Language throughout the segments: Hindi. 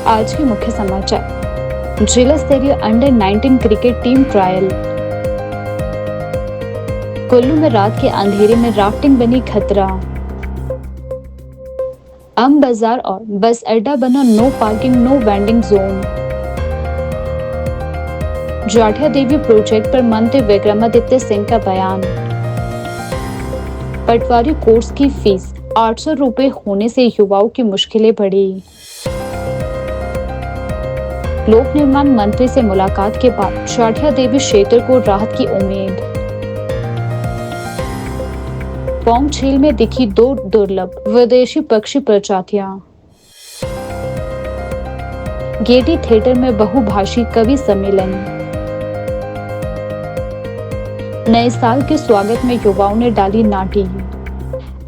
आज के मुख्य समाचार। जिला स्तरीय under 19 cricket team trial. Kullu में रात के अंधेरे में राफ्टिंग बनी खतरा। अम बाजार और बस अड्डा बना no parking no vending zone. Jathia Devi project पर मंत्री विक्रमादित्य सिंह का बयान। पटवारी कोर्स की फीस 800 रुपए होने से युवाओं की मुश्किलें बढ़ी। लोक निर्माण मंत्री से मुलाकात के बाद जाठिया देवी क्षेत्र को राहत की उम्मीद। पौंग झील में दिखी 2 दुर्लभ विदेशी पक्षी प्रजातियां। गेटी थिएटर में बहुभाषी कवि सम्मेलन। नए साल के स्वागत में युवाओं ने डाली नाटी।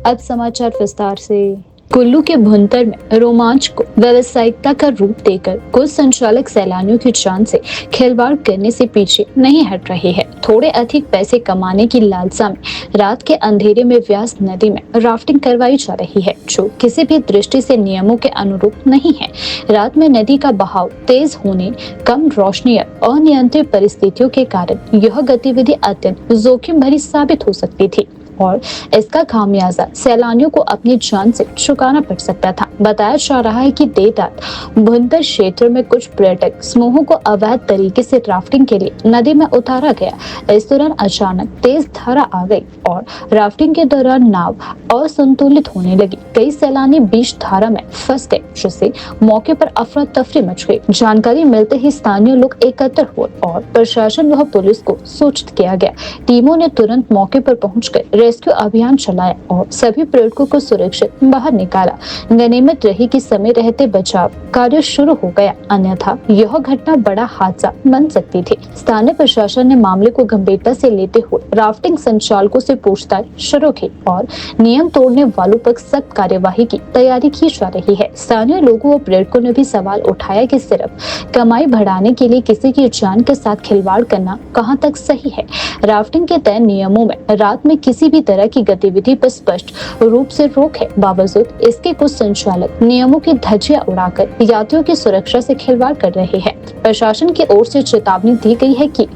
अब समाचार विस्तार से। कुल्लू के भुंतर में रोमांच को व्यावसायिकता का रूप देकर कुछ संचालक सैलानियों की जान से खिलवाड़ करने से पीछे नहीं हट रहे हैं। थोड़े अधिक पैसे कमाने की लालसा में रात के अंधेरे में व्यास नदी में राफ्टिंग करवाई जा रही है, जो किसी भी दृष्टि से नियमों के अनुरूप नहीं है। रात में नदी का बहाव तेज होने, कम रोशनी और अनियंत्रित परिस्थितियों के कारण यह गतिविधि अत्यंत जोखिम भरी साबित हो सकती थी और इसका खामियाजा सैलानियों को अपनी जान से चुकाना पड़ सकता था। बताया जा रहा है कि देर रात भुंतर क्षेत्र में कुछ पर्यटक समूहों को अवैध तरीके से राफ्टिंग के लिए नदी में उतारा गया। इस दौरान अचानक तेज धारा आ गई और राफ्टिंग के दौरान नाव असंतुलित होने लगी। कई सैलानी बीच धारा में फंस गए, जिससे मौके पर अफरा तफरी मच गई। जानकारी मिलते ही स्थानीय लोग एकत्र हुए और प्रशासन व पुलिस को सूचित किया गया। टीमों ने तुरंत मौके पर पहुंचकर रेस्क्यू अभियान चलाया और सभी पर्यटकों को सुरक्षित बाहर निकाला। गनीमत रही कि समय रहते बचाव कार्य शुरू हो गया, अन्यथा यह घटना बड़ा हादसा बन सकती थी। स्थानीय प्रशासन ने मामले को गंभीरता से लेते हुए राफ्टिंग संचालकों से पूछताछ शुरू की और नियम तोड़ने वालों पर सख्त कार्यवाही की तैयारी की जा रही है। स्थानीय लोगों और पर्यटकों ने भी सवाल उठाया कि सिर्फ कमाई बढ़ाने के लिए किसी की जान के साथ खिलवाड़ करना कहां तक सही है। राफ्टिंग के तय नियमों में रात में किसी भी तरह की गतिविधि पर स्पष्ट रूप से रोक है। बावजूद इसके कुछ संचालक नियमों की धज्जियां उड़ाकर यात्रियों की सुरक्षा से खिलवाड़ कर रहे हैं। प्रशासन की ओर से चेतावनी दी गई है कि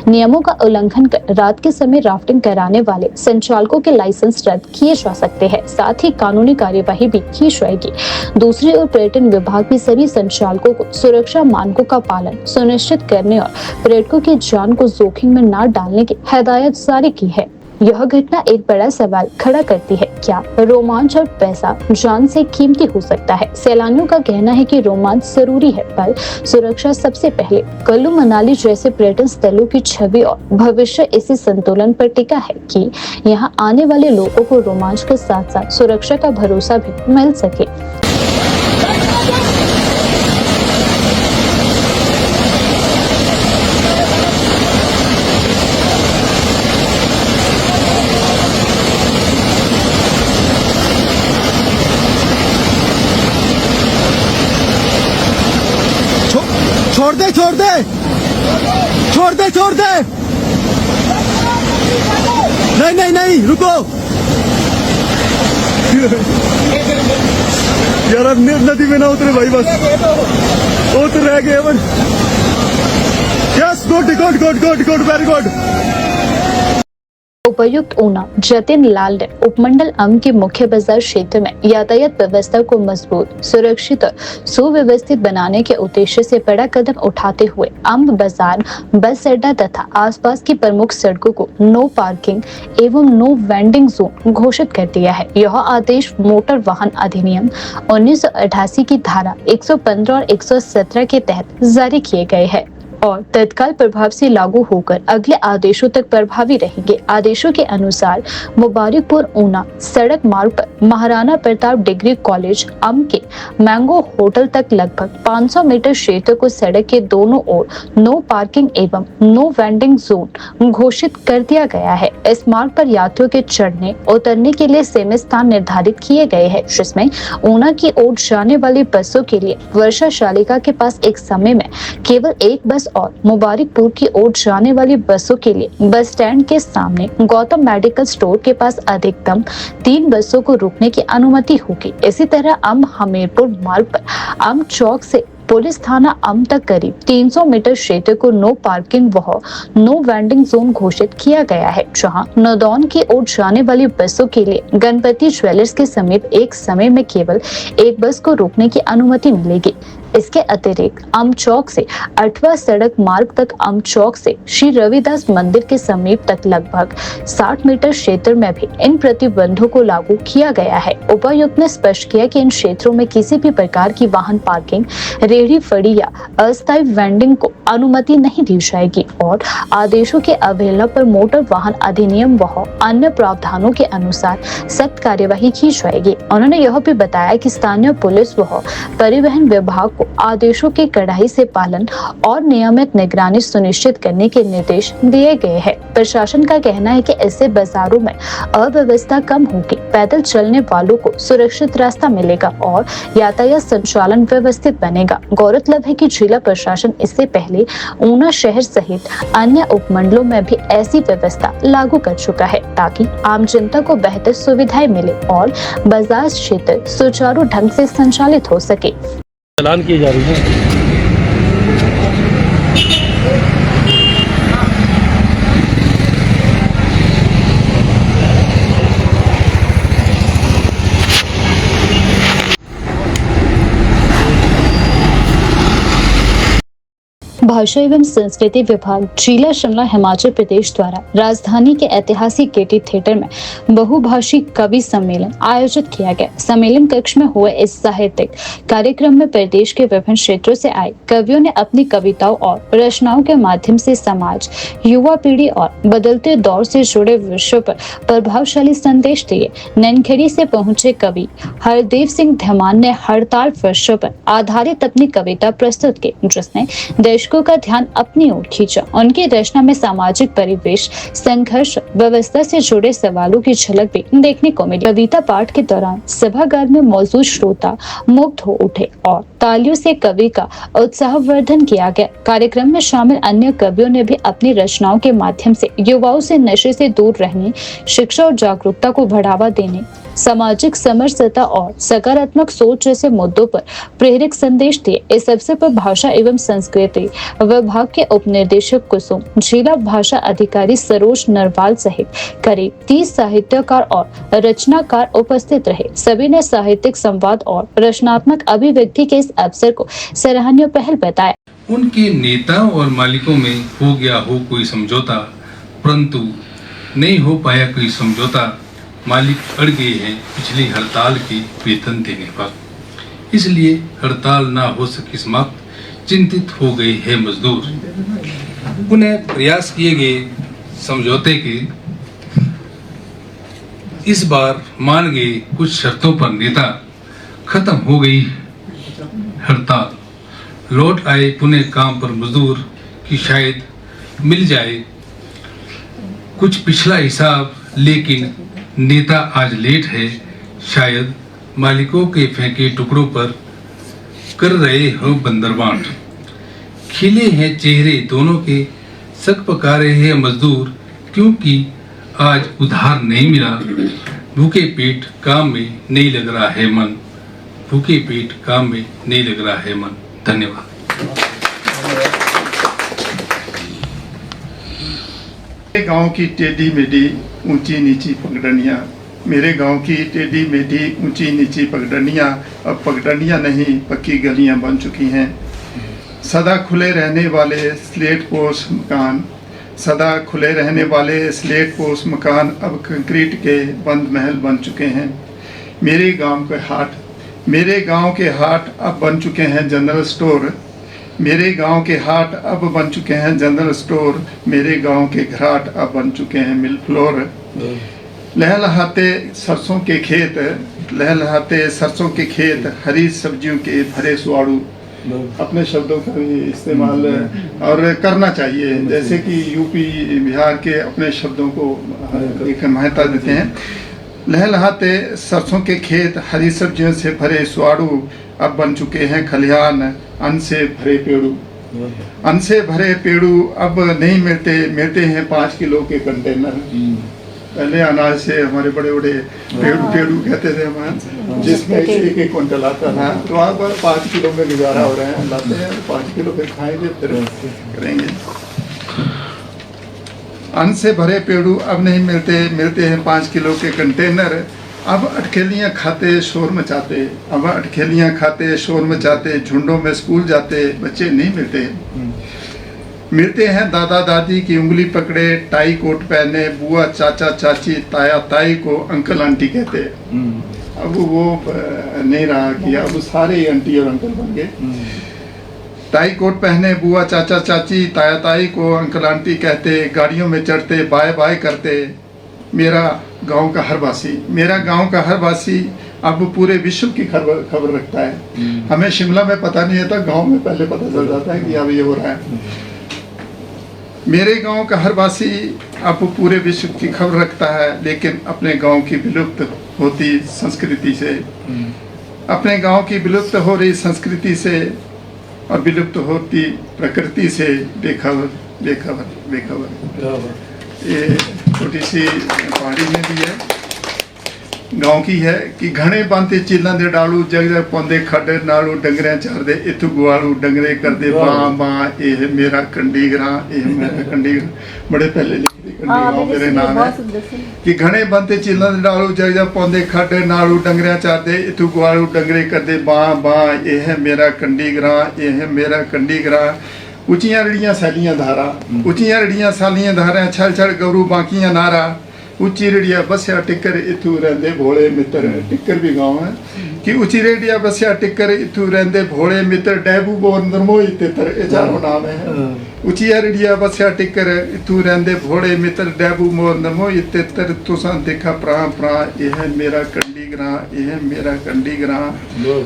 नियमों का उल्लंघन कर रात के समय राफ्टिंग कराने वाले संचालकों के लाइसेंस रद्द किए जा सकते हैं। साथ ही कानूनी कार्यवाही भी की जाएगी। दूसरी ओर पर्यटन विभाग भी सभी संचालकों को सुरक्षा मानकों का पालन सुनिश्चित करने और पर्यटकों की जान को जोखिम में न डालने की हिदायत जारी की है। यह घटना एक बड़ा सवाल खड़ा करती है, क्या रोमांच और पैसा जान से कीमती हो सकता है? सैलानियों का कहना है कि रोमांच जरूरी है, पर सुरक्षा सबसे पहले। कुल्लू मनाली जैसे पर्यटन स्थलों की छवि और भविष्य इसी संतुलन पर टिका है कि यहाँ आने वाले लोगों को रोमांच के साथ साथ सुरक्षा का भरोसा भी मिल सके। छोड़ दे छोड़ दे छोड़ दे छोड़ दे। नहीं नहीं नहीं रुको यार, अब नदी में ना उतरे भाई, बस उतर रह गए। Yes, good good good good good, very good. उपायुक्त ऊना जतिन लाल ने उपमंडल अम के मुख्य बाजार क्षेत्र में यातायात व्यवस्था को मजबूत, सुरक्षित और सुव्यवस्थित बनाने के उद्देश्य से बड़ा कदम उठाते हुए अम्ब बाजार, बस अड्डा तथा आसपास की प्रमुख सड़कों को नो पार्किंग एवं नो वेंडिंग जोन घोषित कर दिया है। यह आदेश मोटर वाहन अधिनियम 1988 की धारा 115 और 117 के तहत जारी किए गए हैं और तत्काल प्रभाव से लागू होकर अगले आदेशों तक प्रभावी रहेंगे। आदेशों के अनुसार मुबारकपुर ऊना सड़क मार्ग पर महाराणा प्रताप डिग्री कॉलेज अम के मैंगो होटल तक लगभग 500 मीटर क्षेत्र को सड़क के दोनों ओर नो पार्किंग एवं नो वेंडिंग जोन घोषित कर दिया गया है। इस मार्ग पर यात्रियों के चढ़ने उतरने के लिए सीमित स्थान निर्धारित किए गए हैं, जिसमें ऊना की ओर जाने वाली बसों के लिए वर्षा शालिका के पास एक समय में केवल एक बस और मुबारकपुर की ओर जाने वाली बसों के लिए बस स्टैंड के सामने गौतम मेडिकल स्टोर के पास अधिकतम 3 बसों को रुकने की अनुमति होगी। इसी तरह अम हमीरपुर मार्ग पर अम चौक से पुलिस थाना अम तक करीब 300 मीटर क्षेत्र को नो पार्किंग व नो वेंडिंग जोन घोषित किया गया है, जहां नौदौन की ओर जाने वाली बसों के लिए गणपति ज्वेलर्स के समीप एक समय में केवल एक बस को रोकने की अनुमति मिलेगी। इसके अतिरिक्त अम चौक से 8वां सड़क मार्ग तक अम चौक से श्री रविदास मंदिर के समीप तक लगभग 60 मीटर क्षेत्र में भी इन प्रतिबंधों को लागू किया गया है। उपायुक्त ने स्पष्ट किया कि इन क्षेत्रों में किसी भी प्रकार की वाहन पार्किंग, रेहड़ी फड़ी या अस्थायी वेंडिंग को अनुमति नहीं दी जाएगी और आदेशों की अवहेलना पर मोटर वाहन अधिनियम व अन्य प्रावधानों के अनुसार सख्त कार्यवाही की जाएगी। उन्होंने यह भी बताया कि स्थानीय पुलिस व परिवहन विभाग को आदेशों के कड़ाई से पालन और नियमित निगरानी सुनिश्चित करने के निर्देश दिए गए हैं। प्रशासन का कहना है कि इससे बाजारों में अव्यवस्था कम होगी, पैदल चलने वालों को सुरक्षित रास्ता मिलेगा और यातायात संचालन व्यवस्थित बनेगा। गौरतलब है कि जिला प्रशासन इससे पहले ऊना शहर सहित अन्य उपमंडलों में भी ऐसी व्यवस्था लागू कर चुका है ताकि आम जनता को बेहतर सुविधाएं मिले और बाजार क्षेत्र सुचारू ढंग से संचालित हो सके। चालान किए जा रही है। भाषा एवं संस्कृति विभाग जिला शिमला हिमाचल प्रदेश द्वारा राजधानी के ऐतिहासिक गेटी थिएटर में बहुभाषी कवि सम्मेलन आयोजित किया गया। सम्मेलन कक्ष में हुए इस साहित्यिक कार्यक्रम में प्रदेश के विभिन्न क्षेत्रों से आए कवियों ने अपनी कविताओं और रचनाओं के माध्यम से समाज, युवा पीढ़ी और बदलते दौर से जुड़े विषयों पर प्रभावशाली संदेश दिए। ननखड़ी से पहुंचे कवि हरदेव सिंह धीमान ने हड़ताल विषय पर आधारित अपनी कविता प्रस्तुत की, जिसने दर्शकों का ध्यान अपनी ओर खींचा। उनकी रचना में सामाजिक परिवेश, संघर्ष, व्यवस्था से जुड़े सवालों की झलक भी देखने को मिली। कविता पाठ के दौरान सभागार में मौजूद श्रोता मुग्ध हो उठे और तालियों से कवि का उत्साहवर्धन किया गया। कार्यक्रम में शामिल अन्य कवियों ने भी अपनी रचनाओं के माध्यम से युवाओं से नशे से दूर रहने, शिक्षा और जागरूकता को बढ़ावा देने, सामाजिक समरसता और सकारात्मक सोच जैसे मुद्दों पर प्रेरक संदेश दिए। इस अवसर पर भाषा एवं संस्कृति विभाग के उप निदेशक कुसुम, जिला भाषा अधिकारी सरोज नरवाल सहित करीब 30 साहित्यकार और रचनाकार उपस्थित रहे। सभी ने साहित्यिक संवाद और रचनात्मक अभिव्यक्ति के इस अवसर को सराहनीय पहल बताया। उनके नेताओं और मालिकों में हो गया हो कोई समझौता, परंतु नहीं हो पाया कोई समझौता। मालिक अड़ गए हैं पिछली हड़ताल के वेतन देने पर, इसलिए हड़ताल ना हो सकी समाप्त, चिंतित हो गए हैं मजदूर। पुनः प्रयास किए गए समझौते के, इस बार मान गए कुछ शर्तों पर नेता, खत्म हो गई हड़ताल, लौट आए पुनः काम पर मजदूर की शायद मिल जाए कुछ पिछला हिसाब, लेकिन नेता आज लेट है, शायद मालिकों के फेंके टुकड़ों पर कर रहे हो बंदरबांट। खिले हैं चेहरे दोनों के, सक पका रहे हैं मजदूर, क्योंकि आज उधार नहीं मिला। भूखे पेट काम में नहीं लग रहा है मन, भूखे पेट काम में नहीं लग रहा है मन। धन्यवाद। गांव की टेढ़ी मेढ़ी ऊंची नीची पगडंडियां, मेरे गांव की टेढ़ी मेढ़ी ऊंची नीची पगडंडियां अब पगडंडियां नहीं पक्की गलियां बन चुकी हैं। सदा खुले रहने वाले स्लेट पोश मकान, सदा खुले रहने वाले स्लेट पोश मकान अब कंक्रीट के बंद महल बन चुके हैं। मेरे गांव के हाट अब बन चुके हैं जनरल स्टोर, मेरे गांव के हाट अब बन चुके हैं जनरल स्टोर, मेरे गांव के घराट अब बन चुके हैं मिल फ्लोर। लहलहाते सरसों के खेत, लहलहाते सरसों के खेत, हरी सब्जियों के भरे सुआड़ू। अपने शब्दों का भी इस्तेमाल और करना चाहिए, जैसे कि यूपी बिहार के अपने शब्दों को एक महत्ता देते हैं। लहलहाते सरसों के खेत, हरी सब्जियों से भरे सुआड़ू अब बन चुके हैं खलिहान, अन्न से भरे पेड़ू। अन्न से भरे पेड़ू अब नहीं मिलते हैं 5 किलो के कंटेनर। पहले अनाज से हमारे बड़े बड़े पेड़ू कहते थे हमारे, जिसमें 1-1 क्विंटल आता था। तो वहाँ पर 5 किलो में गुजारा हो रहा है, लाते हैं 5 किलो फिर खाएंगे फिर करेंगे। अन्न से भरे पेड़ू अब नहीं मिलते, मिलते हैं 5 किलो के कंटेनर। अब अटखेलियाँ खाते शोर मचाते, अब अटखेलियाँ खाते शोर मचाते, झुंडों में स्कूल जाते बच्चे नहीं मिलते। मिलते हैं दादा दादी की उंगली पकड़े, टाई कोट पहने, बुआ चाचा चाची ताया ताई को अंकल आंटी कहते। अब वो नहीं रहा कि अब सारे आंटी और अंकल बन गए। टाई कोट पहने, बुआ चाचा चाची ताया ताई को अंकल आंटी कहते, गाड़ियों में चढ़ते बाय बाय करते। मेरा गांव का हर वासी, मेरा गांव का हर वासी अब पूरे विश्व की खबर रखता है। हमें शिमला में पता नहीं होता, गांव में पहले पता चल जाता है कि अब ये हो रहा है। मेरे गांव का हर वासी अब पूरे विश्व की खबर रखता है, लेकिन अपने गांव की विलुप्त होती संस्कृति से, अपने गांव की विलुप्त हो रही संस्कृति से और विलुप्त होती प्रकृति से बेखबर बेखबर बेखबर। ये छोटी सी पहाड़ी में भी है, गांव की है कि घने बांते चिल्ला दे डालू, जग जग पौंदे खड्ड नालू, डंगरे चार दे इथु गुआलू, डंगरे कर दे बां बां, ये मेरा कंडी ग्रां, ये मेरा कंडी ग्रां। बड़े पहले लिखी कंडी गांव मेरे नाम है कि घने बांते चिल्ला दे डालू, जग जग पौंदे खड्ड नालू, डंगरे चार दे इथु गुआलू, डंगरे कर दे बां बां, ये है मेरा कंडी ग्रां, ये है मेरा कंडी ग्रां। ऊंचियां रड़ियां सैलियां धारा, ऊंचियां रड़ियां सालियां धारा, छल छल गौरू बाकियां नारा। उची रेडिया बसिया टिक्कर इथू रहंदे भोले मित्र, टिक्कर भी गाँव है कि उची रेडिया बसिया टिक्कर इथू रहंदे भोले मित्र, डैबू बोर नरमोई तितर, ये चारों नाम है। उचिया रेडिया बसिया टिक्कर इथू रहंदे भोले मित्र, डैबू मोर नरमोई तितर, तुसा देखा प्राण प्राण, ये है मेरा कंडी ग्रां, ये है मेरा कंडी ग्रां।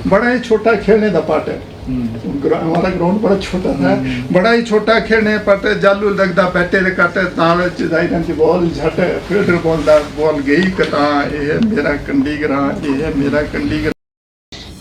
बड़ा ही छोटा खेलने दा पाट है, हमारा ग्राउंड बड़ा छोटा था, बड़ा ही छोटा खेलने पट, जालू लगदा बैठे रे कट, ताल चिदाई रंग बॉल झट, फील्डर बॉल दा बॉल गई कटा, ये है मेरा कंडी ग्रां, ये है मेरा कंडी ग्रां।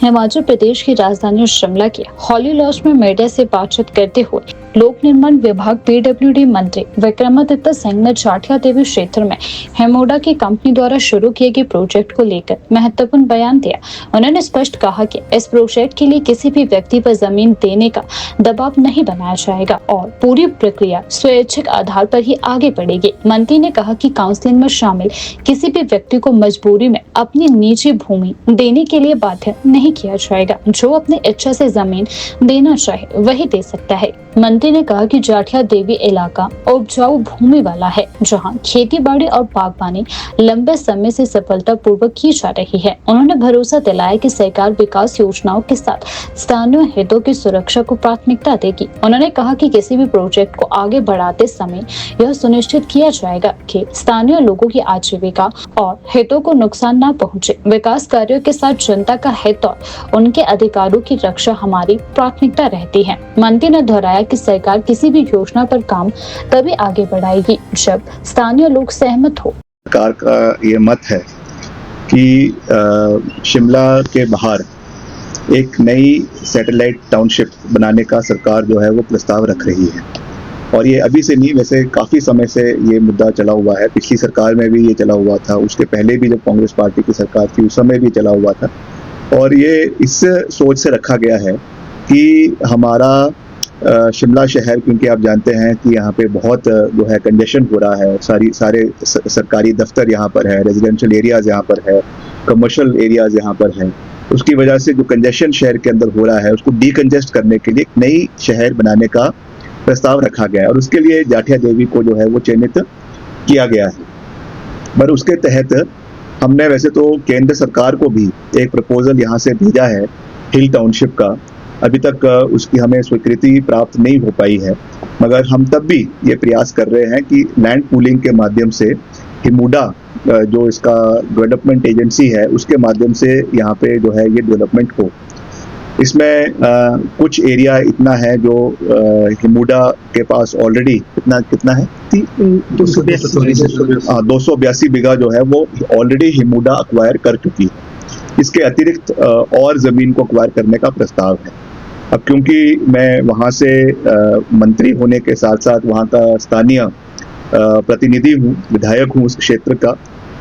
हिमाचल प्रदेश की राजधानी शिमला के हॉली लॉज में मीडिया से बातचीत करते हुए लोक निर्माण विभाग पीडब्ल्यूडी मंत्री विक्रमादित्य सिंह ने जाठिया देवी क्षेत्र में हेमोडा की कंपनी द्वारा शुरू किए गए प्रोजेक्ट को लेकर महत्वपूर्ण बयान दिया। उन्होंने स्पष्ट कहा कि इस प्रोजेक्ट के लिए किसी भी व्यक्ति पर जमीन देने का दबाव नहीं बनाया जाएगा और पूरी प्रक्रिया स्वैच्छिक आधार पर ही आगे बढ़ेगी। मंत्री ने कहा कि काउंसिलिंग में शामिल किसी भी व्यक्ति को मजबूरी में अपनी निजी भूमि देने के लिए बाध्य नहीं किया जाएगा। जो अपनी इच्छा से जमीन देना चाहे वही दे सकता है। मंत्री ने कहा कि जाठिया देवी इलाका उपजाऊ भूमि वाला है, जहां खेती बाड़ी और बागवानी लंबे समय से सफलतापूर्वक की जा रही है। उन्होंने भरोसा दिलाया कि सरकार विकास योजनाओं के साथ स्थानीय हितों की सुरक्षा को प्राथमिकता देगी। उन्होंने कहा कि किसी भी प्रोजेक्ट को आगे बढ़ाते समय यह सुनिश्चित किया जाएगा कि स्थानीय लोगों की आजीविका और हितों को नुकसान न पहुंचे। विकास कार्यों के साथ जनता का हित और उनके अधिकारों की रक्षा हमारी प्राथमिकता रहती है। मंत्री ने दोहराया कि सरकार किसी भी योजना पर काम तभी आगे बढ़ाएगी जब स्थानीय लोग सहमत हो। सरकार का ये मत है कि शिमला के बाहर एक नई सैटेलाइट टाउनशिप बनाने का सरकार जो है वो प्रस्ताव रख रही है। और ये अभी से नहीं, वैसे काफ़ी समय से ये मुद्दा चला हुआ है। पिछली सरकार में भी ये चला हुआ था, उसके पहले भी जब कांग्रेस पार्टी की सरकार थी उस समय भी चला हुआ था। और ये इस सोच से रखा गया है कि हमारा शिमला शहर, क्योंकि आप जानते हैं कि यहाँ पे बहुत जो है कंजेशन हो रहा है, सारे सरकारी दफ्तर यहाँ पर है, रेजिडेंशियल एरियाज यहाँ पर है, कमर्शियल एरियाज यहाँ पर है। उसकी वजह से जो कंजेशन शहर के अंदर हो रहा है उसको डीकंजेस्ट करने के लिए एक नई शहर बनाने का प्रस्ताव रखा गया है और उसके लिए जाठिया देवी को जो है वो चयनित किया गया है। पर उसके तहत हमने वैसे तो केंद्र सरकार को भी एक प्रपोजल यहाँ से भेजा है हिल टाउनशिप का। अभी तक उसकी हमें स्वीकृति प्राप्त नहीं हो पाई है, मगर हम तब भी ये प्रयास कर रहे हैं कि लैंड पूलिंग के माध्यम से हिमूडा जो इसका डेवलपमेंट एजेंसी है उसके माध्यम से यहाँ पे जो है ये डेवलपमेंट हो। इसमें कुछ एरिया इतना है जो हिमूडा के पास ऑलरेडी कितना है 282 बीघा जो है वो ऑलरेडी हिमूडा अक्वायर कर चुकी है। इसके अतिरिक्त और ज़मीन को अक्वायर करने का प्रस्ताव है। अब क्योंकि मैं वहाँ से मंत्री होने के साथ साथ वहाँ का स्थानीय प्रतिनिधि हूँ, विधायक हूँ उस क्षेत्र का,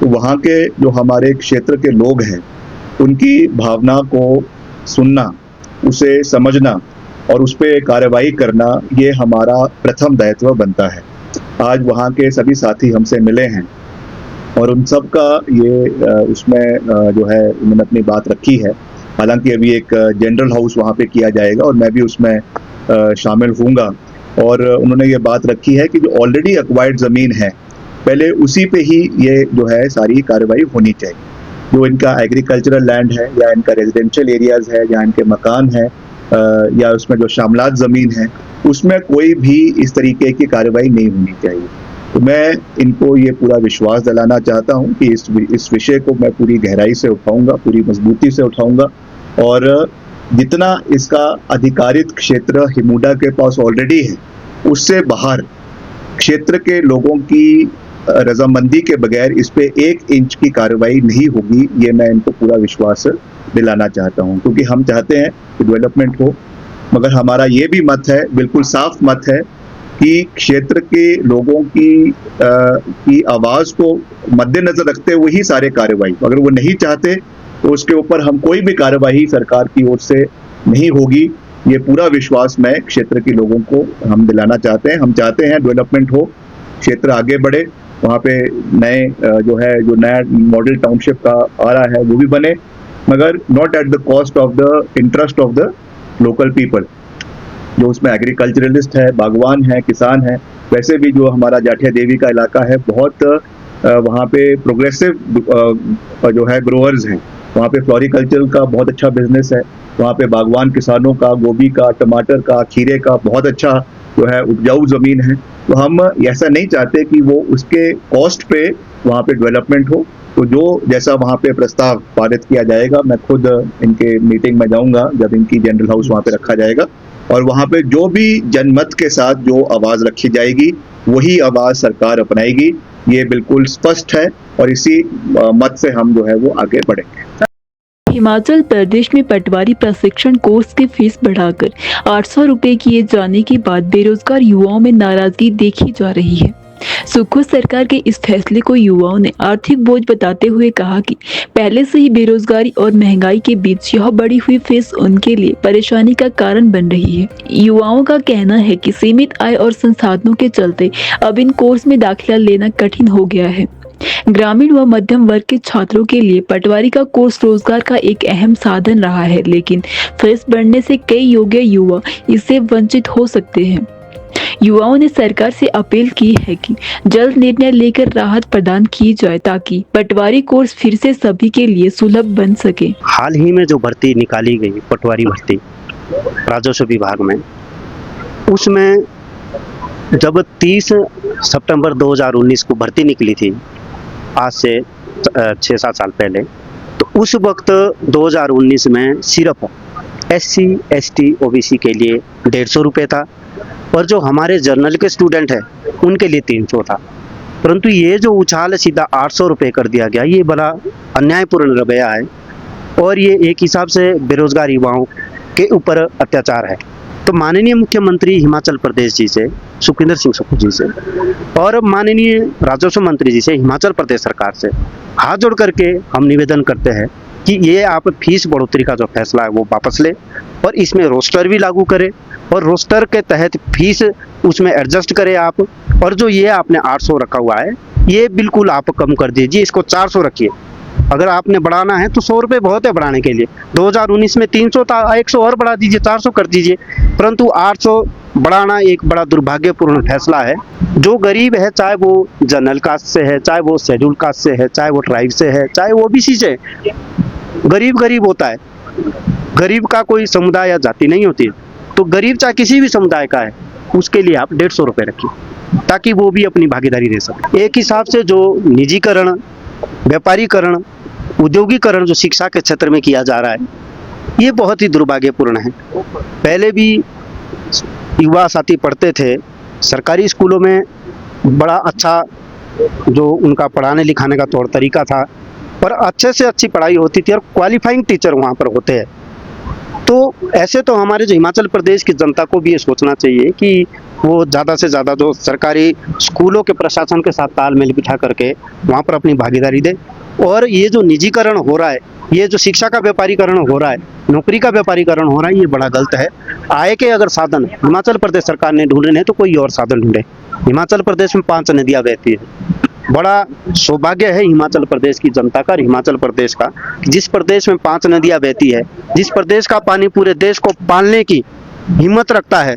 तो वहाँ के जो हमारे क्षेत्र के लोग हैं उनकी भावना को सुनना, उसे समझना और उस पर कार्रवाई करना, ये हमारा प्रथम दायित्व बनता है। आज वहाँ के सभी साथी हमसे मिले हैं और उन सब का ये उसमें जो है उन्होंने अपनी बात रखी है। हालांकि अभी एक जनरल हाउस वहाँ पे किया जाएगा और मैं भी उसमें शामिल हूँगा। और उन्होंने ये बात रखी है कि जो ऑलरेडी एक्वायर्ड ज़मीन है पहले उसी पे ही ये जो है सारी कार्रवाई होनी चाहिए। जो इनका एग्रीकल्चरल लैंड है या इनका रेजिडेंशियल एरियाज है या इनके मकान है या उसमें जो शामलात ज़मीन है उसमें कोई भी इस तरीके की कार्रवाई नहीं होनी चाहिए। तो मैं इनको ये पूरा विश्वास दिलाना चाहता हूँ कि इस विषय को मैं पूरी गहराई से उठाऊंगा, पूरी मजबूती से उठाऊंगा और जितना इसका अधिकारित क्षेत्र हिमुडा के पास ऑलरेडी है उससे बाहर क्षेत्र के लोगों की रजामंदी के बगैर इस पे 1 इंच की कार्रवाई नहीं होगी, ये मैं इनको पूरा विश्वास दिलाना चाहता हूँ। क्योंकि हम चाहते हैं कि डेवलपमेंट हो, मगर हमारा ये भी मत है, बिल्कुल साफ मत है कि क्षेत्र के लोगों की आवाज़ को मद्देनजर रखते हुए ही सारे कार्रवाई, अगर वो नहीं चाहते तो उसके ऊपर हम कोई भी कार्रवाई सरकार की ओर से नहीं होगी। ये पूरा विश्वास मैं क्षेत्र के लोगों को हम दिलाना चाहते हैं। हम चाहते हैं डेवलपमेंट हो, क्षेत्र आगे बढ़े, वहाँ पे जो नया मॉडल टाउनशिप का आ रहा है वो भी बने, मगर not at the cost of the interest of the local people. जो उसमें एग्रीकल्चरलिस्ट है, बागवान है, किसान है, वैसे भी जो हमारा जाठिया देवी का इलाका है बहुत वहाँ पे प्रोग्रेसिव जो है ग्रोअर्स हैं, वहाँ पे फ्लोरिकल्चर का बहुत अच्छा बिजनेस है, वहाँ पे बागवान किसानों का गोभी का, टमाटर का, खीरे का बहुत अच्छा जो है उपजाऊ ज़मीन है। तो हम ऐसा नहीं चाहते कि वो उसके कॉस्ट पे वहाँ पे डेवलपमेंट हो। तो जो जैसा वहाँ पे प्रस्ताव पारित किया जाएगा, मैं खुद इनके मीटिंग में जाऊँगा जब इनकी जनरल हाउस वहाँ पे रखा जाएगा, और वहाँ पे जो भी जनमत के साथ जो आवाज़ रखी जाएगी वही आवाज़ सरकार अपनाएगी। ये बिल्कुल स्पष्ट है और इसी मत से हम जो है वो आगे बढ़ेंगे। हिमाचल प्रदेश में पटवारी प्रशिक्षण कोर्स की फीस बढ़ाकर 800 रुपए किए जाने के बाद बेरोजगार युवाओं में नाराजगी देखी जा रही है। सुखो सरकार के इस फैसले को युवाओं ने आर्थिक बोझ बताते हुए कहा कि पहले से ही बेरोजगारी और महंगाई के बीच यह बढ़ी हुई फीस उनके लिए परेशानी का कारण बन रही है। युवाओं का कहना है कि सीमित आय और संसाधनों के चलते अब इन कोर्स में दाखिला लेना कठिन हो गया है। ग्रामीण व मध्यम वर्ग के छात्रों के लिए पटवारी का कोर्स रोजगार का एक अहम साधन रहा है, लेकिन फीस बढ़ने से कई योग्य युवा इससे वंचित हो सकते हैं। युवाओं ने सरकार से अपील की है कि जल्द निर्णय लेकर राहत प्रदान की जाए ताकि पटवारी कोर्स फिर से सभी के लिए सुलभ बन सके। हाल ही में जो भर्ती निकाली गई पटवारी भर्ती राजस्व विभाग में, उसमें जब 30 सितंबर 2019 को भर्ती निकली थी, आज से 6-7 साल पहले, तो उस वक्त 2019 में सिर्फ SC, ST, OBC के लिए 150 रुपये था और जो हमारे जर्नल के स्टूडेंट हैं उनके लिए 300 था। परंतु ये जो उछाल सीधा 800 रुपये कर दिया गया, ये बड़ा अन्यायपूर्ण रवैया है और ये एक हिसाब से बेरोजगार युवाओं के ऊपर अत्याचार है। तो माननीय मुख्यमंत्री हिमाचल प्रदेश जी से, सुखविंदर सिंह सुक्खू जी से और माननीय राजस्व मंत्री जी से, हिमाचल प्रदेश सरकार से हाथ जोड़ करके हम निवेदन करते हैं कि ये आप फीस बढ़ोतरी का जो फैसला है वो वापस ले और इसमें रोस्टर भी लागू करें और रोस्टर के तहत फीस उसमें एडजस्ट करें आप। और जो ये आपने 800 रखा हुआ है ये बिल्कुल आप कम कर दीजिए, इसको 400 रखिए। अगर आपने बढ़ाना है तो 100 रुपये बहुत है बढ़ाने के लिए। 2019 में 300 था, 100 और बढ़ा दीजिए, 400 कर दीजिए। परंतु 800 बढ़ाना एक बड़ा दुर्भाग्यपूर्ण फैसला है। जो गरीब है, चाहे वो जनरल कास्ट से है, चाहे वो शेड्यूल कास्ट से है, चाहे वो ट्राइब से है, चाहे वो OBC से है, गरीब होता है। गरीब का कोई समुदाय या जाति नहीं होती है। तो गरीब चाहे किसी भी समुदाय का है, उसके लिए आप 150 रुपये रखिए ताकि वो भी अपनी भागीदारी दे सके। एक हिसाब से जो निजीकरण, व्यापारीकरण, उद्योगीकरण जो शिक्षा के क्षेत्र में किया जा रहा है, ये बहुत ही दुर्भाग्यपूर्ण है। पहले भी युवा साथी पढ़ते थे सरकारी स्कूलों में, बड़ा अच्छा जो उनका पढ़ाने लिखाने का तौर तरीका था और अच्छे से अच्छी पढ़ाई होती थी और क्वालिफाइंग टीचर वहाँ पर होते हैं। तो ऐसे तो हमारे जो हिमाचल प्रदेश की जनता को भी ये सोचना चाहिए कि वो ज़्यादा से ज़्यादा जो सरकारी स्कूलों के प्रशासन के साथ तालमेल बिठा करके वहाँ पर अपनी भागीदारी दे। और ये जो निजीकरण हो रहा है, ये जो शिक्षा का व्यापारीकरण हो रहा है, नौकरी का व्यापारीकरण हो रहा है, ये बड़ा गलत है। आय के अगर साधन हिमाचल प्रदेश सरकार ने ढूंढने हैं तो कोई और साधन ढूंढे। हिमाचल प्रदेश में 5 नदियाँ बहती है। बड़ा सौभाग्य है हिमाचल प्रदेश की जनता का और हिमाचल प्रदेश का, जिस प्रदेश में 5 नदियाँ बहती है, जिस प्रदेश का पानी पूरे देश को पालने की हिम्मत रखता है।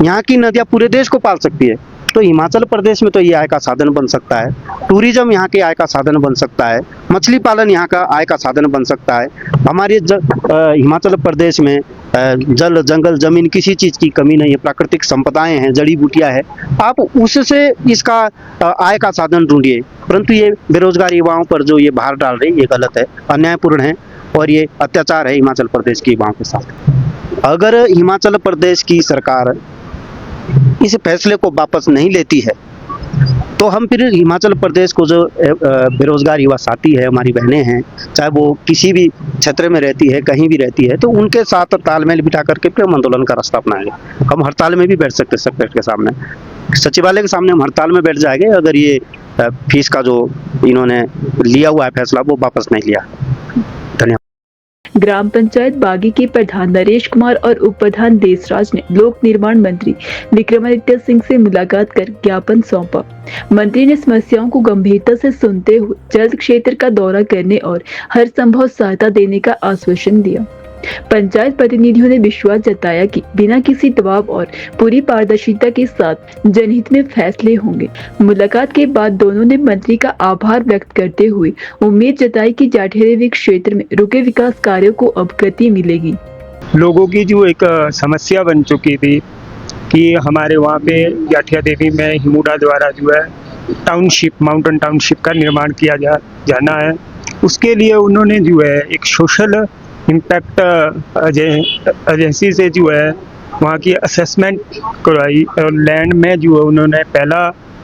यहाँ की नदियाँ पूरे देश को पाल सकती है, तो हिमाचल प्रदेश में तो ये आय का साधन बन सकता है। टूरिज्म यहाँ के आय का साधन बन सकता है, मछली पालन यहाँ का आय का साधन बन सकता है। हमारे हिमाचल प्रदेश में जल जंगल जमीन किसी चीज़ की कमी नहीं है, प्राकृतिक संपदाएं हैं, जड़ी बूटियां हैं, आप उससे इसका आय का साधन ढूंढिए। परंतु ये बेरोजगार युवाओं पर जो ये भार डाल रही है, ये गलत है, अन्यायपूर्ण है और ये अत्याचार है हिमाचल प्रदेश के युवाओं के साथ। अगर हिमाचल प्रदेश की सरकार इस फैसले को वापस नहीं लेती है तो हम फिर हिमाचल प्रदेश को जो बेरोजगार युवा साथी है, हमारी बहनें हैं, चाहे वो किसी भी क्षेत्र में रहती है, कहीं भी रहती है, तो उनके साथ तालमेल बिठा करके फिर हम आंदोलन का रास्ता अपनाएंगे। हम हड़ताल में भी बैठ सकते सेक्रेटरी के सामने, सचिवालय के सामने हम हड़ताल में बैठ जाएंगे अगर ये फीस का जो इन्होंने लिया हुआ है फैसला वो वापस नहीं लिया। धन्यवाद। ग्राम पंचायत बागी के प्रधान नरेश कुमार और उप प्रधान देसराज ने लोक निर्माण मंत्री विक्रमादित्य सिंह से मुलाकात कर ज्ञापन सौंपा। मंत्री ने समस्याओं को गंभीरता से सुनते हुए जल्द क्षेत्र का दौरा करने और हर संभव सहायता देने का आश्वासन दिया। पंचायत प्रतिनिधियों ने विश्वास जताया कि बिना किसी दबाव और पूरी पारदर्शिता के साथ जनहित में फैसले होंगे। मुलाकात के बाद दोनों ने मंत्री का आभार व्यक्त करते हुए उम्मीद जताई कि जाठेरेवी क्षेत्र में रुके विकास कार्यों को अब गति मिलेगी। लोगों की जो एक समस्या बन चुकी थी कि हमारे वहाँ पे जाठिया देवी में हिमुडा द्वारा जो है टाउनशिप, माउंटेन टाउनशिप का निर्माण किया जाना है, उसके लिए उन्होंने जो है एक सोशल इम्पैक्ट एजेंसी से जो है वहाँ की असेसमेंट करवाई और लैंड में जो है उन्होंने पहला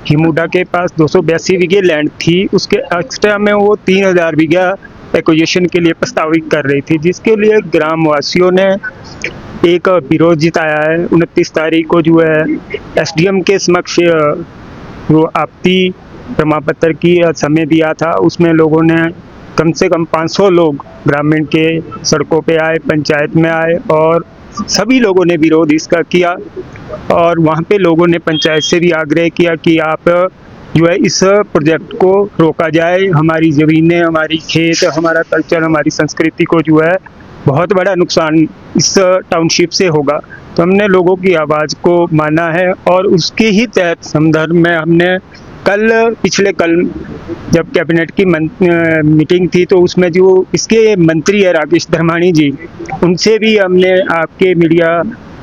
हिमुडा के पास 282 बीघे लैंड थी, उसके एक्स्ट्रा में वो 3000 बीघा एक्विजिशन के लिए प्रस्तावित कर रही थी, जिसके लिए ग्रामवासियों ने एक विरोध जताया है। 29 तारीख को जो है एसडीएम के समक्ष वो आपत्ति प्रमाण पत्र की समय दिया था। उसमें लोगों ने कम से कम 500 लोग ग्रामीण के सड़कों पे आए, पंचायत में आए और सभी लोगों ने विरोध इसका किया और वहाँ पे लोगों ने पंचायत से भी आग्रह किया कि आप जो है इस प्रोजेक्ट को रोका जाए। हमारी ज़मीनें, हमारी खेत, हमारा कल्चर, हमारी संस्कृति को जो है बहुत बड़ा नुकसान इस टाउनशिप से होगा। तो हमने लोगों की आवाज़ को माना है और उसके ही तहत संदर्भ में हमने पिछले कल जब कैबिनेट की मीटिंग थी तो उसमें जो इसके मंत्री है राकेश धर्माणी जी, उनसे भी हमने आपके मीडिया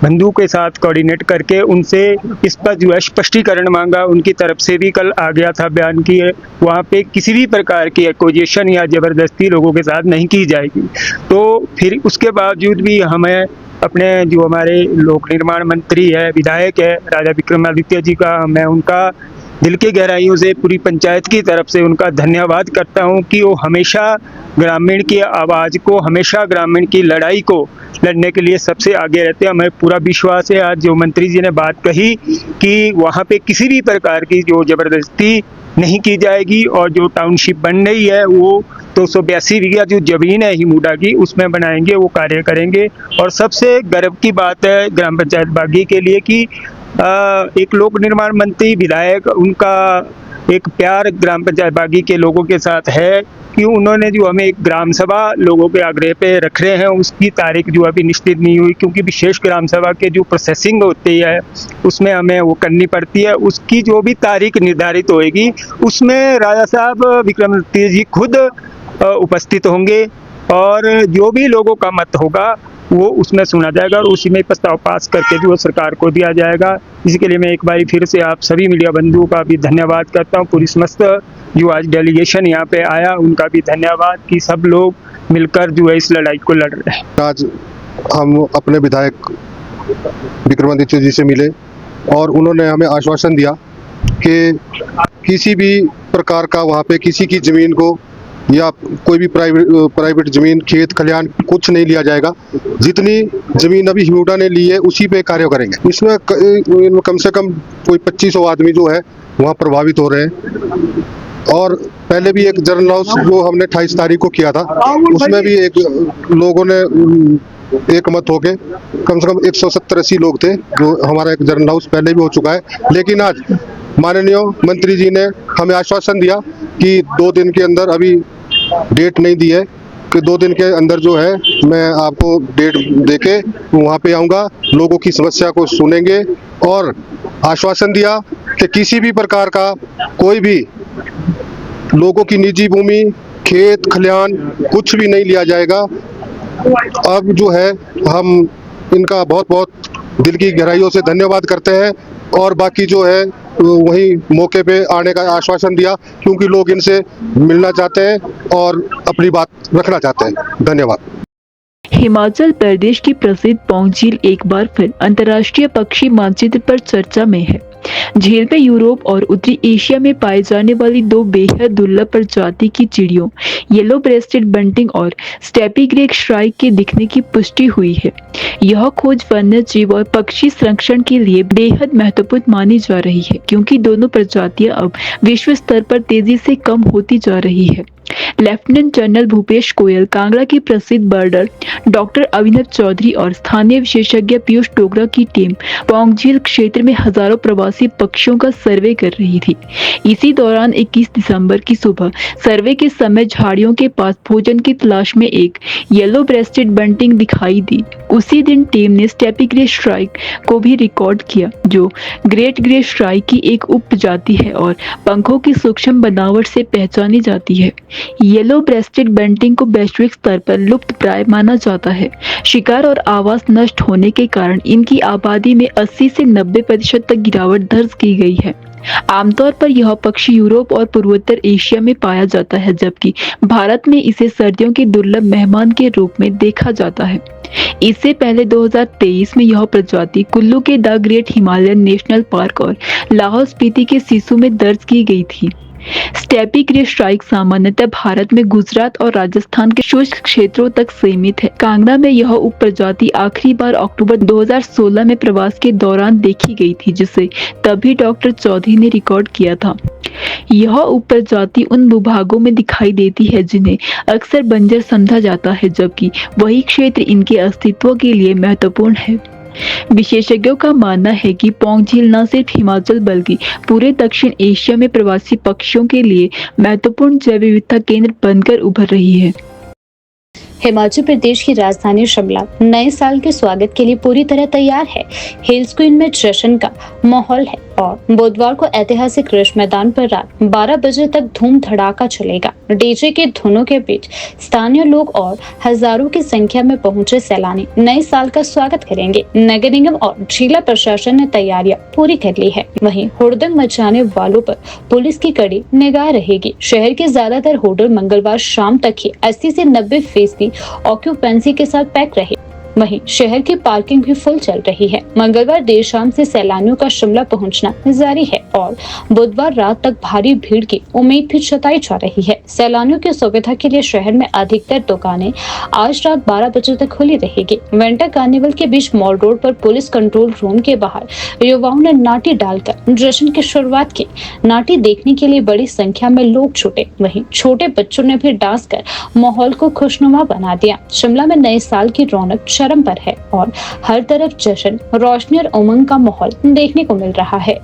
बंधु के साथ कोऑर्डिनेट करके उनसे इस पर जो है स्पष्टीकरण मांगा। उनकी तरफ से भी कल आ गया था बयान कि वहाँ पे किसी भी प्रकार की एक्विजिशन या ज़बरदस्ती लोगों के साथ नहीं की जाएगी। तो फिर उसके बावजूद भी हमें अपने जो हमारे लोक निर्माण मंत्री है, विधायक है राजा विक्रमादित्य जी का, मैं उनका दिल की गहराइयों से पूरी पंचायत की तरफ से उनका धन्यवाद करता हूं कि वो हमेशा ग्रामीण की आवाज़ को, हमेशा ग्रामीण की लड़ाई को लड़ने के लिए सबसे आगे रहते हैं। हमें पूरा विश्वास है, आज जो मंत्री जी ने बात कही कि वहाँ पे किसी भी प्रकार की जो ज़बरदस्ती नहीं की जाएगी और जो टाउनशिप बन रही है वो 282 बीघा जो ज़मीन है हिमुडा की उसमें बनाएंगे, वो कार्य करेंगे। और सबसे गर्व की बात है ग्राम पंचायत बागी के लिए कि एक लोक निर्माण मंत्री विधायक, उनका एक प्यार ग्राम पंचायत बागी के लोगों के साथ है कि उन्होंने जो हमें एक ग्राम सभा लोगों के आग्रह पे रख रहे हैं, उसकी तारीख जो अभी निश्चित नहीं हुई क्योंकि विशेष ग्राम सभा के जो प्रोसेसिंग होती है उसमें हमें वो करनी पड़ती है। उसकी जो भी तारीख निर्धारित होएगी उसमें राजा साहब विक्रमादित्य जी खुद उपस्थित होंगे और जो भी लोगों का मत होगा वो उसमें सुना जाएगा और उसी में प्रस्ताव पास करके जो सरकार को दिया जाएगा। इसके लिए मैं एक बार फिर से आप सभी मीडिया बंधुओं का भी धन्यवाद करता हूँ। पूरी समस्त जो आज डेलीगेशन यहाँ पे आया उनका भी धन्यवाद कि सब लोग मिलकर जो है इस लड़ाई को लड़ रहे हैं। आज हम अपने विधायक विक्रमादित्य जी से मिले और उन्होंने हमें आश्वासन दिया कि किसी भी प्रकार का वहाँ पे किसी की ज़मीन को या कोई भी प्राइवेट जमीन, खेत खलिहान कुछ नहीं लिया जाएगा। जितनी जमीन अभी हिमुडा ने ली है उसी पे कार्य करेंगे। इसमें कम से कम कोई 2500 आदमी जो है वहाँ प्रभावित हो रहे हैं। और पहले भी एक जर्नल हाउस जो हमने 28 तारीख को किया था, उसमें भी एक लोगों ने एक मत होके कम से कम 170-80 लोग थे, जो हमारा एक जर्नल हाउस पहले भी हो चुका है। लेकिन आज माननीय मंत्री जी ने हमें आश्वासन दिया कि 2 दिन के अंदर, अभी डेट नहीं दी है, कि 2 दिन के अंदर जो है मैं आपको डेट देके वहाँ पे आऊँगा, लोगों की समस्या को सुनेंगे। और आश्वासन दिया कि किसी भी प्रकार का कोई भी लोगों की निजी भूमि, खेत खलिहान कुछ भी नहीं लिया जाएगा। अब जो है हम इनका बहुत बहुत दिल की गहराइयों से धन्यवाद करते हैं। और बाकी जो है वही मौके पे आने का आश्वासन दिया, क्योंकि लोग इनसे मिलना चाहते हैं और अपनी बात रखना चाहते हैं। धन्यवाद। हिमाचल प्रदेश की प्रसिद्ध पौंग झील एक बार फिर अंतर्राष्ट्रीय पक्षी मानचित्र पर चर्चा में है। झील में यूरोप और उत्तरी एशिया में पाए जाने वाली 2 बेहद दुर्लभ प्रजाति की चिड़ियों येलो ब्रेस्टेड बंटिंग और स्टेपी ग्रे श्राइक के दिखने की पुष्टि हुई है। यह खोज वन्य जीव और पक्षी संरक्षण के लिए बेहद महत्वपूर्ण मानी जा रही है, क्योंकि दोनों प्रजातियां अब विश्व स्तर पर तेजी से कम होती जा रही है। लेफ्टिनेंट जनरल भूपेश गोयल, कांगड़ा की प्रसिद्ध बर्डर डॉक्टर अभिनव चौधरी और स्थानीय विशेषज्ञ पीयूष डोगरा की टीम पौंग झील क्षेत्र में हजारों प्रवासी पक्षियों का सर्वे कर रही थी। इसी दौरान 21 दिसंबर की सुबह सर्वे के समय झाड़ियों के पास भोजन की तलाश में एक येलो ब्रेस्टेड बंटिंग दिखाई दी। उसी दिन टीम ने स्टेपी ग्रे श्राइक को भी रिकॉर्ड किया, जो ग्रेट ग्रे श्राइक की एक उप प्रजाति है और पंखों की सूक्ष्म बनावट से पहचानी जाती है। येलो ब्रेस्टेड बंटिंग को वैश्विक स्तर पर लुप्त प्राय माना जाता है। शिकार और आवास नष्ट होने के कारण इनकी आबादी में 80 से 90% तक गिरावट दर्ज की गई है। आमतौर पर यह पक्षी यूरोप और पूर्वोत्तर एशिया में पाया जाता है, जबकि भारत में इसे सर्दियों के दुर्लभ मेहमान के रूप में देखा जाता है। इससे पहले 2023 में यह प्रजाति कुल्लू के the great Himalayan national park और लाहौल स्पीति के सिसु में दर्ज की गई थी। स्टेपी ग्रे श्राइक सामान्यतः भारत में गुजरात और राजस्थान के शुष्क क्षेत्रों तक सीमित है। कांगड़ा में यह उप प्रजाति आखिरी बार अक्टूबर 2016 में प्रवास के दौरान देखी गई थी, जिसे तभी डॉक्टर चौधरी ने रिकॉर्ड किया था। यह उप प्रजाति उन भूभागों में दिखाई देती है जिन्हें अक्सर बंजर समझा जाता है, जबकि वही क्षेत्र इनके अस्तित्व के लिए महत्वपूर्ण है। विशेषज्ञों का मानना है कि पौंग झील न सिर्फ हिमाचल बल्कि पूरे दक्षिण एशिया में प्रवासी पक्षियों के लिए महत्वपूर्ण जैव विविधता केंद्र बनकर उभर रही है। हिमाचल प्रदेश की राजधानी शिमला नए साल के स्वागत के लिए पूरी तरह तैयार है। हिल्स क्वीन में जश्न का माहौल है और बुधवार को ऐतिहासिक रिज मैदान पर रात 12 बजे तक धूम धड़ाका चलेगा। डीजे के धुनों के बीच स्थानीय लोग और हजारों की संख्या में पहुंचे सैलानी नए साल का स्वागत करेंगे। नगर निगम और जिला प्रशासन ने तैयारियां पूरी कर ली है। वहीं हुड़दंग मचाने वालों पर पुलिस की कड़ी निगाह रहेगी। शहर के ज्यादातर होटल मंगलवार शाम तक ही 80 से 90% ऑक्यूपेंसी के साथ पैक रहे। वहीं शहर की पार्किंग भी फुल चल रही है। मंगलवार देर शाम से सैलानियों का शिमला पहुंचना जारी है और बुधवार रात तक भारी भीड़ की उम्मीद भी जताई जा रही है। सैलानियों की सुविधा के लिए शहर में अधिकतर दुकानें आज रात 12 बजे तक खुली रहेगी। विंटर कार्निवल के बीच मॉल रोड पर पुलिस कंट्रोल रूम के बाहर युवाओं ने नाटी डालकर जश्न की शुरुआत की। नाटी देखने के लिए बड़ी संख्या में लोग जुटे। वहीं छोटे बच्चों ने भी डांस कर माहौल को खुशनुमा बना दिया। शिमला में नए साल की रौनक चरम पर है और हर तरफ जश्न, रोशनी और उमंग का माहौल देखने को मिल रहा है।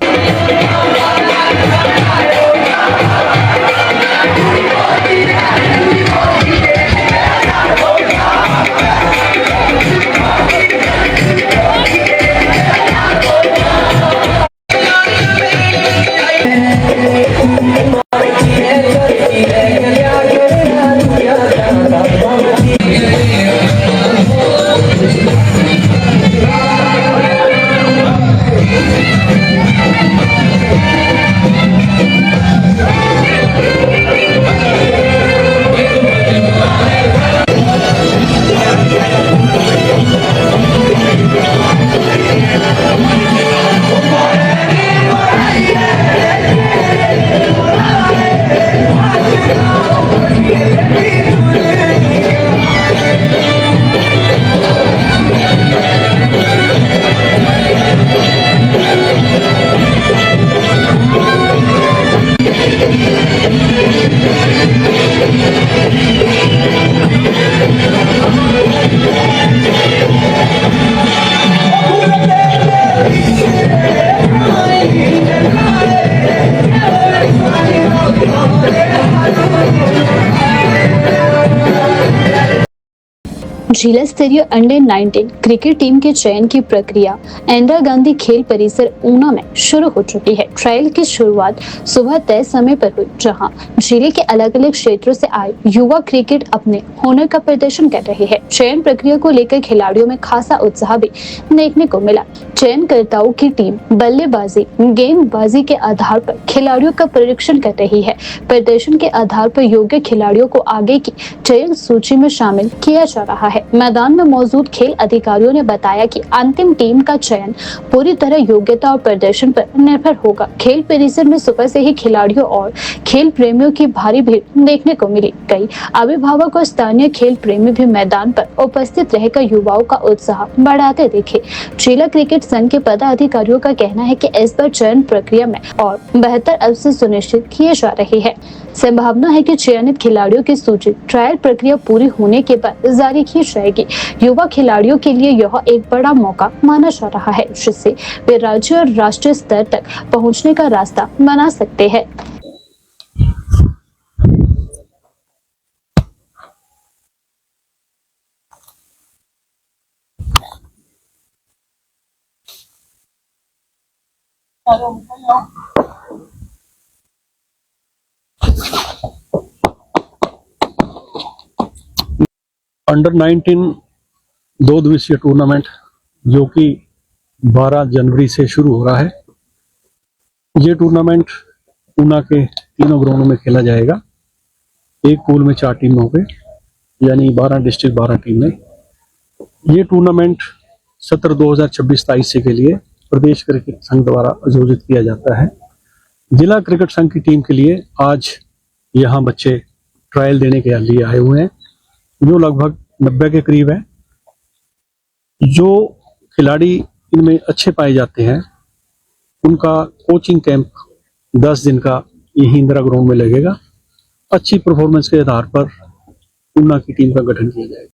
जिला स्तरीय अंडर 19 क्रिकेट टीम के चयन की प्रक्रिया इंदिरा गांधी खेल परिसर ऊना में शुरू हो चुकी है। ट्रायल की शुरुआत सुबह तय समय पर हुई, जहां जिले के अलग अलग क्षेत्रों से आए युवा क्रिकेट अपने हुनर का प्रदर्शन कर रहे हैं। चयन प्रक्रिया को लेकर खिलाड़ियों में खासा उत्साह भी देखने को मिला। चयनकर्ताओं की टीम बल्लेबाजी, गेंदबाजी के आधार पर खिलाड़ियों का परीक्षण कर रही है। प्रदर्शन के आधार पर योग्य खिलाड़ियों को आगे की चयन सूची में शामिल किया जा रहा है। मैदान में मौजूद खेल अधिकारियों ने बताया कि अंतिम टीम का चयन पूरी तरह योग्यता और प्रदर्शन पर निर्भर होगा। खेल परिसर में सुबह से ही खिलाड़ियों और खेल प्रेमियों की भारी भीड़ देखने को मिली। कई अभिभावक और स्थानीय खेल प्रेमी भी मैदान पर उपस्थित रहकर युवाओं का उत्साह बढ़ाते देखे। जिला क्रिकेट संघ के पदाधिकारियों का कहना है कि इस बार चयन प्रक्रिया में और बेहतर अवसर सुनिश्चित किए जा रहे हैं। संभावना है कि चयनित खिलाड़ियों की सूची ट्रायल प्रक्रिया पूरी होने के बाद जारी की जाएगी। युवा खिलाड़ियों के लिए यह एक बड़ा मौका माना जा रहा है, जिससे वे राज्य और राष्ट्रीय स्तर तक पहुंचने का रास्ता बना सकते हैं। अंडर 19 2 दिवसीय टूर्नामेंट जो कि 12 जनवरी से शुरू हो रहा है। ये टूर्नामेंट ऊना के तीनों ग्राउंड में खेला जाएगा। एक पूल में 4 टीम होंगे, यानी 12 डिस्ट्रिक्ट 12 टीमें। ये टूर्नामेंट सत्र 2026-27 के लिए प्रदेश क्रिकेट संघ द्वारा आयोजित किया जाता है। जिला क्रिकेट संघ की टीम के लिए आज यहाँ बच्चे ट्रायल देने के लिए आए हुए हैं, जो लगभग 90 के करीब है। जो खिलाड़ी इनमें अच्छे पाए जाते हैं उनका कोचिंग कैंप 10 दिन का यही इंदिरा ग्राउंड में लगेगा। अच्छी परफॉर्मेंस के आधार पर ऊना की टीम का गठन किया जाएगा।